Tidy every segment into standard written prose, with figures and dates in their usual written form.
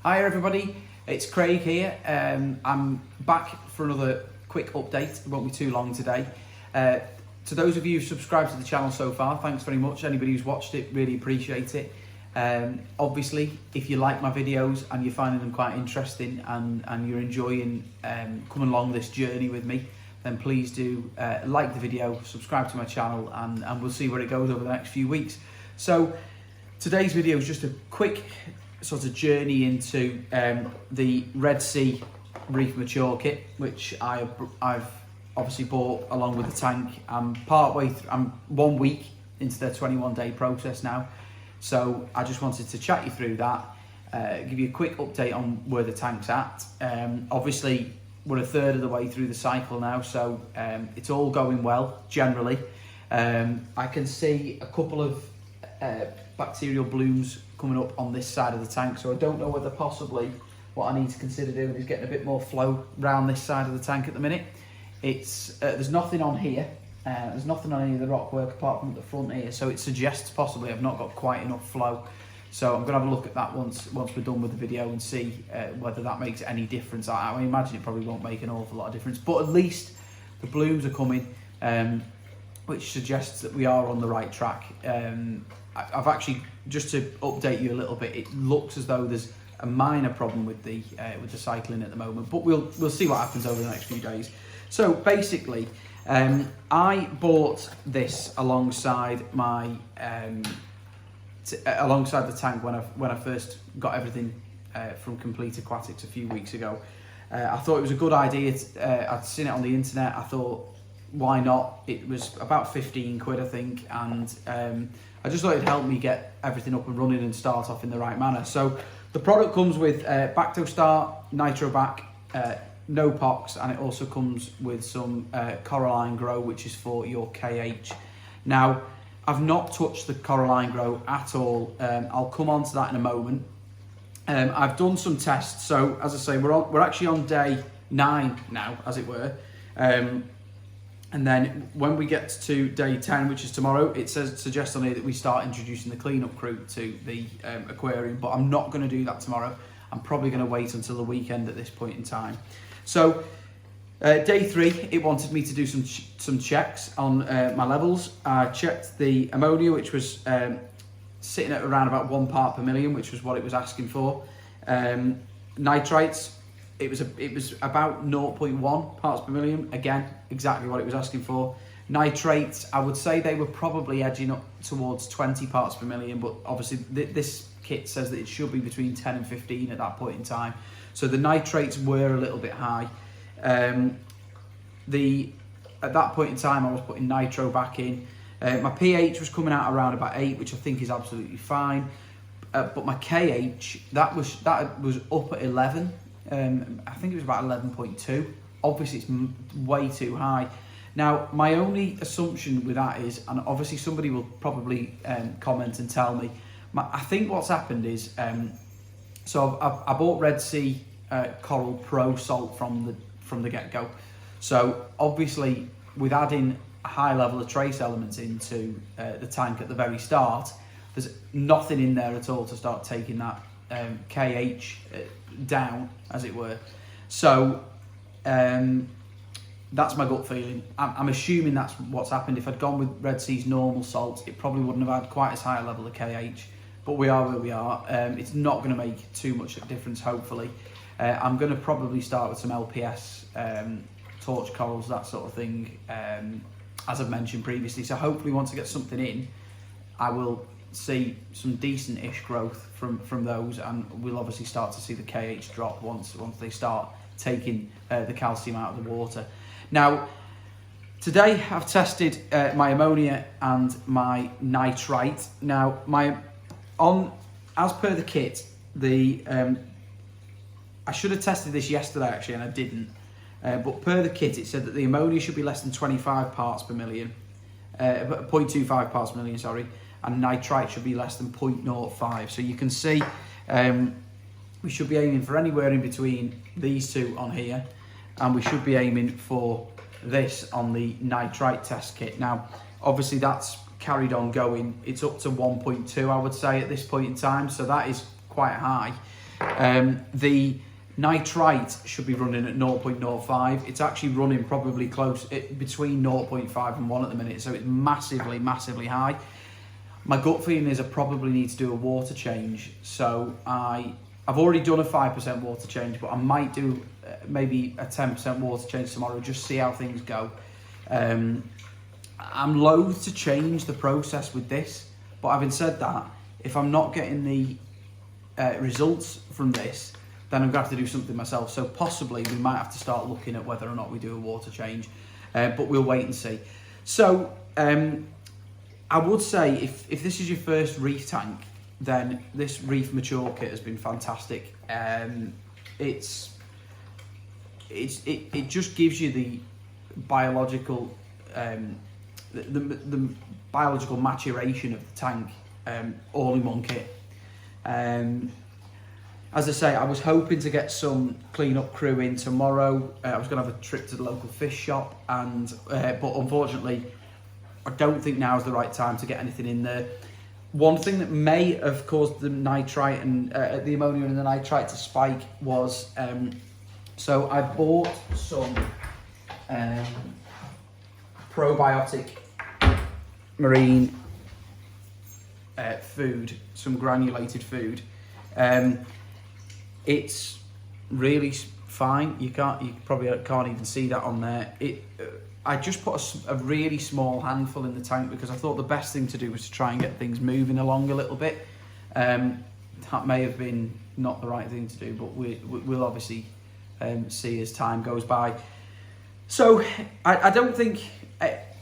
Hi everybody, it's Craig here. I'm back for another quick update. It won't be too long today. To those of you who've subscribed to the channel so far, thanks very much. Anybody who's watched it, really appreciate it. Obviously, if you like my videos and you're finding them quite interesting and you're enjoying coming along this journey with me, then please do like the video, subscribe to my channel, and we'll see where it goes over the next few weeks. So today's video is just a quick sort of journey into the Rea Sea Reef Mature kit, which I've obviously bought along with the tank. I'm 1 week into their 21-day process now, so I just wanted to chat you through that, give you a quick update on where the tank's at. Obviously we're a third of the way through the cycle now, so it's all going well generally. I can see a couple of bacterial blooms coming up on this side of the tank, so I don't know whether possibly what I need to consider doing is getting a bit more flow around this side of the tank at the minute. It's there's nothing on here, there's nothing on any of the rockwork apart from at the front here, so it suggests possibly I've not got quite enough flow. So I'm going to have a look at that once we're done with the video and see whether that makes any difference. I imagine it probably won't make an awful lot of difference, but at least the blooms are coming, which suggests that we are on the right track. I've actually, just to update you a little bit, it looks as though there's a minor problem with the cycling at the moment, but we'll see what happens over the next few days. So basically, I bought this alongside my alongside the tank when I first got everything from Complete Aquatics a few weeks ago. I thought it was a good idea. I'd seen it on the internet. I thought, why not? It was about 15 quid, I think, and I just thought it'd help me get everything up and running and start off in the right manner. So the product comes with Bactostart, Nitrobac, no pox, and it also comes with some Coralline Grow, which is for your KH. Now, I've not touched the Coralline Grow at all. I'll come on to that in a moment. I've done some tests, so as I say, we're actually on day 9 now, as it were. And then when we get to day 10, which is tomorrow, it suggests on here that we start introducing the cleanup crew to the aquarium, but I'm not going to do that tomorrow. I'm probably going to wait until the weekend at this point in time. So day 3, it wanted me to do some checks on my levels. I checked the ammonia, which was sitting at around about 1 part per million, which was what it was asking for. Nitrites, it was about 0.1 parts per million. Again, exactly what it was asking for. Nitrates, I would say they were probably edging up towards 20 parts per million, but obviously this kit says that it should be between 10 and 15 at that point in time. So the nitrates were a little bit high. At that point in time, I was putting nitro back in. My pH was coming out around about 8, which I think is absolutely fine. But my KH, that was up at 11. I think it was about 11.2. Obviously, it's way too high. Now, my only assumption with that is, and obviously somebody will probably comment and tell me, I think what's happened is, so I bought Rea Sea Coral Pro Salt from the get-go. So obviously, with adding a high level of trace elements into the tank at the very start, there's nothing in there at all to start taking that KH down, as it were. So that's my gut feeling. I'm assuming that's what's happened. If I'd gone with Rea Sea's normal salt, it probably wouldn't have had quite as high a level of KH, but we are where we are. It's not going to make too much of a difference, hopefully. I'm going to probably start with some LPS, torch corals, that sort of thing, as I've mentioned previously. So hopefully once I get something in, I will see some decent-ish growth from those, and we'll obviously start to see the KH drop once they start taking the calcium out of the water. Now, today I've tested my ammonia and my nitrite. Now, as per the kit, I should have tested this yesterday actually, and I didn't. But per the kit, it said that the ammonia should be less than 25 parts per million, 0.25 parts per million, sorry, and nitrite should be less than 0.05. So you can see we should be aiming for anywhere in between these two on here, and we should be aiming for this on the nitrite test kit. Now, obviously that's carried on going. It's up to 1.2, I would say, at this point in time, so that is quite high. The nitrite should be running at 0.05. It's actually running probably between 0.5 and 1 at the minute, so it's massively high. My gut feeling is I probably need to do a water change, so I've already done a 5% water change, but I might do maybe a 10% water change tomorrow, just see how things go. I'm loath to change the process with this, but having said that, if I'm not getting the results from this, then I'm going to have to do something myself. So possibly we might have to start looking at whether or not we do a water change, but we'll wait and see. So I would say if this is your first reef tank, then this Reef Mature kit has been fantastic. It just gives you the biological the biological maturation of the tank all in one kit. As I say, I was hoping to get some clean-up crew in tomorrow. I was going to have a trip to the local fish shop, but unfortunately, I don't think now is the right time to get anything in there. One thing that may have caused the nitrite and the ammonia and the nitrite to spike was, so I bought some probiotic marine food, some granulated food. It's really fine. You probably can't even see that on there. I just put a really small handful in the tank because I thought the best thing to do was to try and get things moving along a little bit. That may have been not the right thing to do, but we'll obviously see as time goes by. So I don't think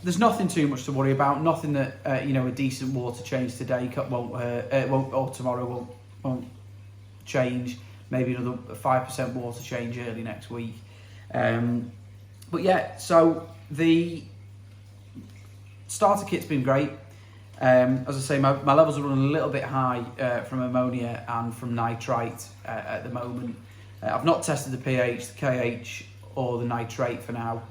there's nothing too much to worry about. Nothing that a decent water change today won't or tomorrow won't change. Maybe another 5% water change early next week. But yeah, so the starter kit's been great. As I say, my levels are running a little bit high from ammonia and from nitrite at the moment. I've not tested the pH, the KH or the nitrate for now.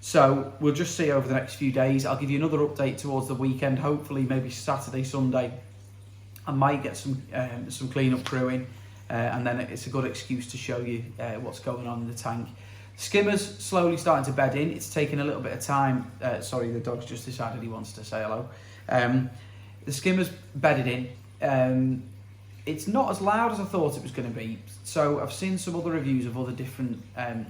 So we'll just see over the next few days. I'll give you another update towards the weekend, hopefully maybe Saturday, Sunday. I might get some clean-up crew in, and then it's a good excuse to show you what's going on in the tank. Skimmer's slowly starting to bed in. It's taken a little bit of time. Sorry, the dog's just decided he wants to say hello. The skimmer's bedded in. It's not as loud as I thought it was going to be. So I've seen some other reviews of other different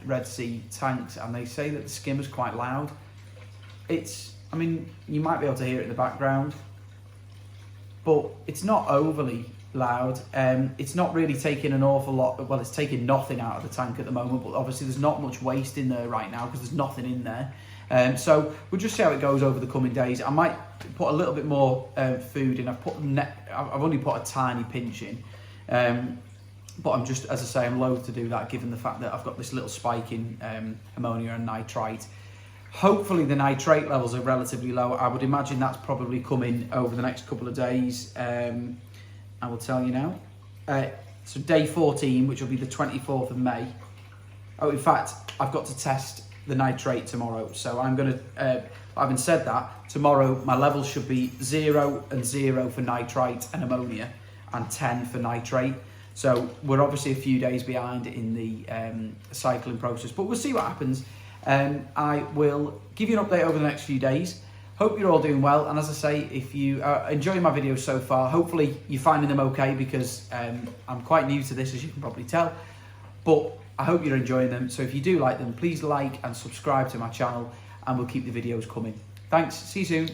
Red Sea tanks, and they say that the skimmer's quite loud. I mean, you might be able to hear it in the background, but it's not overly loud. It's not really taking an awful lot. Well, it's taking nothing out of the tank at the moment, but obviously there's not much waste in there right now because there's nothing in there. So we'll just see how it goes over the coming days. I might put a little bit more food in. I've only put a tiny pinch in, but I'm just, as I say, I'm loath to do that given the fact that I've got this little spike in ammonia and nitrite. Hopefully the nitrate levels are relatively low. I would imagine that's probably coming over the next couple of days. I will tell you now. So day 14, which will be the 24th of May. Oh, in fact, I've got to test the nitrate tomorrow. So I'm going to, having said that, tomorrow my levels should be 0 and 0 for nitrite and ammonia and 10 for nitrate. So we're obviously a few days behind in the cycling process, but we'll see what happens. I will give you an update over the next few days. Hope you're all doing well, and as I say, if you are enjoying my videos so far, hopefully you're finding them okay, because I'm quite new to this, as you can probably tell, but I hope you're enjoying them. So if you do like them, please like and subscribe to my channel, and we'll keep the videos coming. Thanks, see you soon.